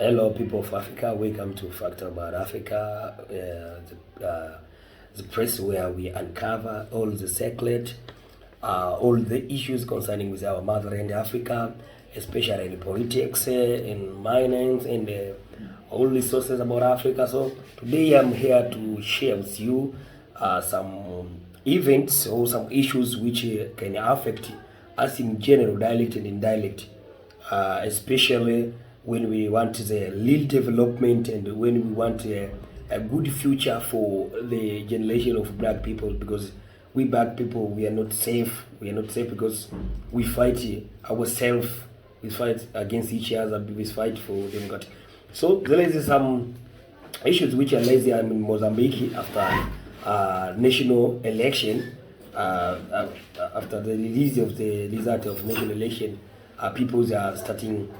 Hello, people of Africa. Welcome to Factor About Africa, the place where we uncover all the secret, all the issues concerning with our motherland Africa, especially in politics, in mining, and all resources about Africa. So today I'm here to share with you some events or some issues which can affect us in general, direct and indirect, especially when we want the real development and when we want a good future for the generation of black people, because we black people, we are not safe. We are not safe because we fight ourselves, we fight against each other, we fight for democracy. So there is some issues which are lazy in Mozambique after national election. After the release of the result of national election, people are starting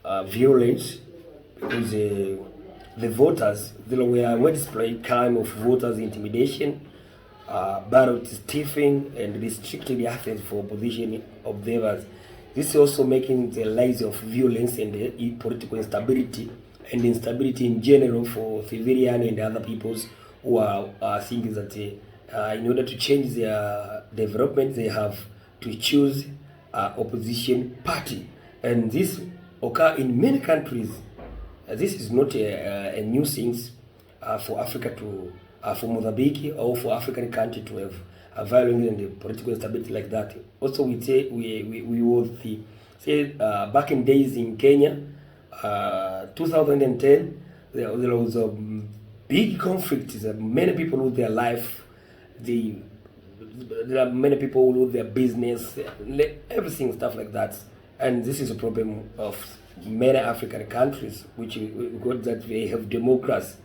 violence because the voters, there were widespread crime of voters intimidation, ballot stuffing, and restricted access for opposition observers. This is also making the rise of violence and political instability and instability in general for civilian and other peoples who are thinking that in order to change their development, they have to choose opposition party. And this occur in many countries. This is not a new thing for Africa to, for Mozambique or for African country to have a violence and political instability like that. Also, we say we will see, say back in days in Kenya, 2010, there was a big conflict. Many people lose their life. There are many people who lose their business, everything, stuff like that. And this is a problem of many African countries, which got that they have democracy,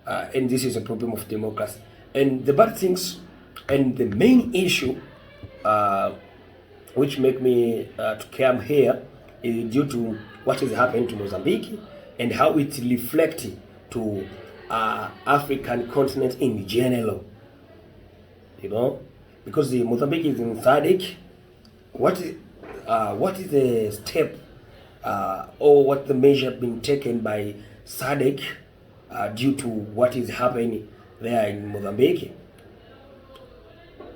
and this is a problem of democracy. And the bad things, and the main issue, which make me to come here, is due to what is happening to Mozambique and how it reflects to African continent in general. You know, because the Mozambique is in SADC. What is the step or what the measure being taken by SADC due to what is happening there in Mozambique?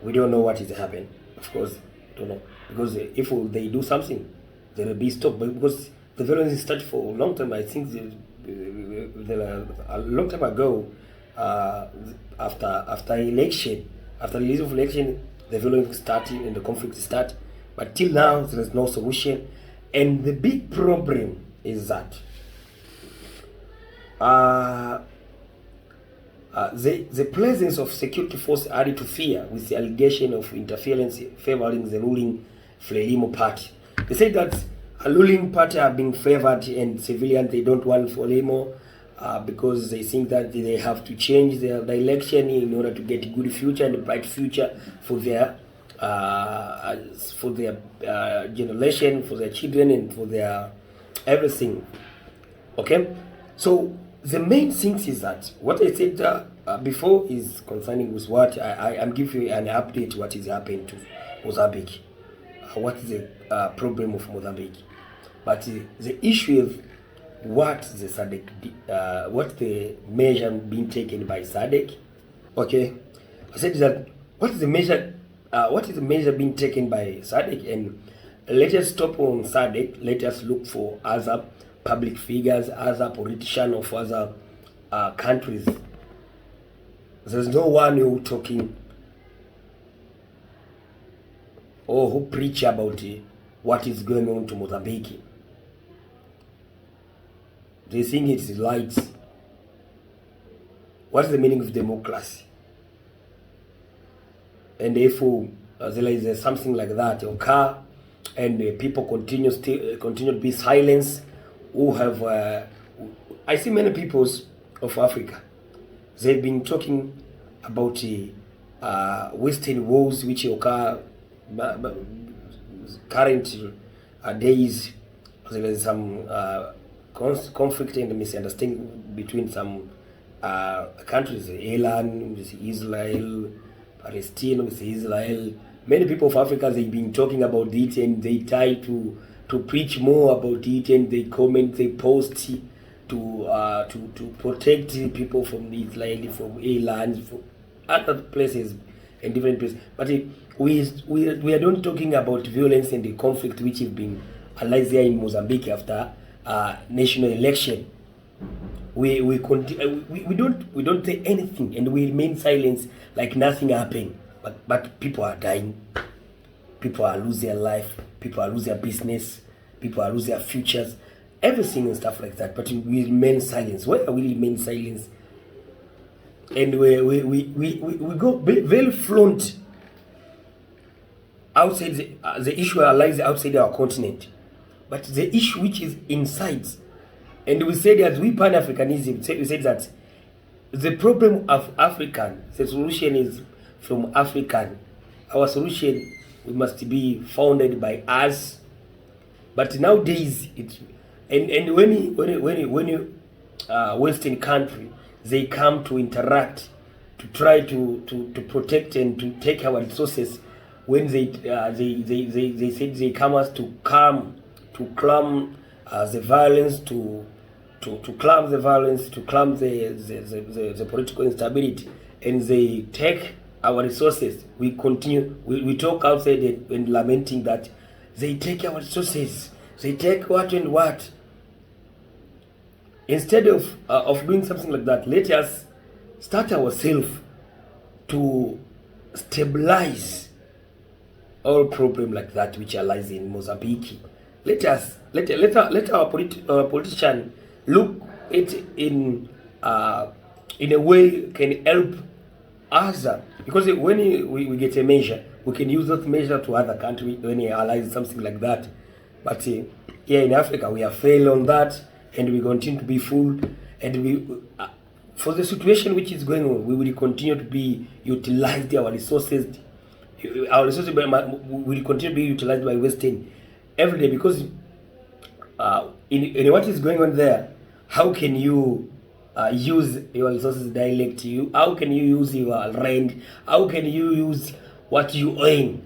We don't know what is happening. Of course, don't know, because if they do something, there will be stop. But because the violence started for a long time, I think a long time ago, after election, after the release of election, the violence started and the conflict started. But till now, there is no solution. And the big problem is that the presence of security forces added to fear with the allegation of interference favoring the ruling Frelimo party. They say that a ruling party are being favored and civilians, they don't want Frelimo because they think that they have to change their direction in order to get a good future and a bright future for their generation, for their children, and for their everything. Okay, so the main thing is that what I said before is concerning with what I'm giving you an update what is happening to Mozambique, what is the problem of Mozambique. But the issue is what the SADC, what the measure being taken by SADC. Okay, I said that what is the measure being taken by SADC, and let us stop on SADC. Let us look for other public figures, other politicians of other countries. There's no one who talking or who preach about what is going on to Mozambique. They think it's right. What is the meaning of democracy? And therefore, there is something like that occur, and people continue to be silenced. Who have I see many peoples of Africa. They've been talking about Western wars which occur current days. There is some conflict and misunderstanding between some countries, Iran with Israel, Palestine with Israel. Many people of Africa, they've been talking about it, and they try to preach more about it, and they comment, they post to protect people from Israel, from Iran, from other places and different places. But we are not talking about violence and the conflict which has been arising here in Mozambique after national election. We don't say anything, and we remain silent like nothing happened. But people are dying, people are losing their life, people are losing their business, people are losing their futures, everything and stuff like that. But we remain silent. Why are we remain silent? And we go very fluent outside the issue lies outside our continent, but the issue which is inside. And we said that we Pan-Africanism, we said that the problem of African, the solution is from African. Our solution we must be founded by us. But nowadays, and when you Western country, they come to interact, to try to protect and to take our resources. When they said they come us to calm the violence, to calm the violence, to calm the political instability, and they take our resources. We continue, we talk outside and lamenting that they take our resources, they take what and what. Instead of doing something like that, let us start ourselves to stabilize all problem like that which lies in Mozambique. Let our politician look it in a way can help us, because when we get a measure, we can use that measure to other country when we realize something like that. But here in Africa, we have failed on that, and we continue to be fooled. And we, for the situation which is going on, we will continue to be utilized our resources. Our resources will continue to be utilized by Western every day, because in what is going on there, how can you use your resources dialect? How can you use your rent? How can you use what you earn?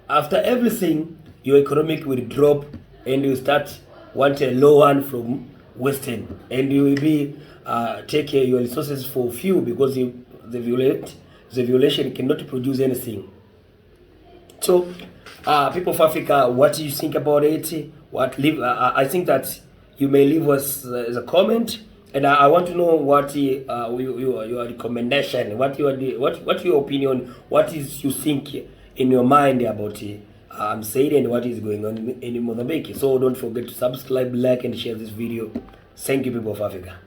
After everything, your economic will drop, and you start want a low one from Western, and you will be take your resources for few, because the violation cannot produce anything. So, people of Africa, what do you think about it? I think that you may leave us as a comment, and I want to know what your recommendation, what your opinion, what is you think in your mind about I'm saying and what is going on in Mozambique. So don't forget to subscribe, like, and share this video. Thank you, people of Africa.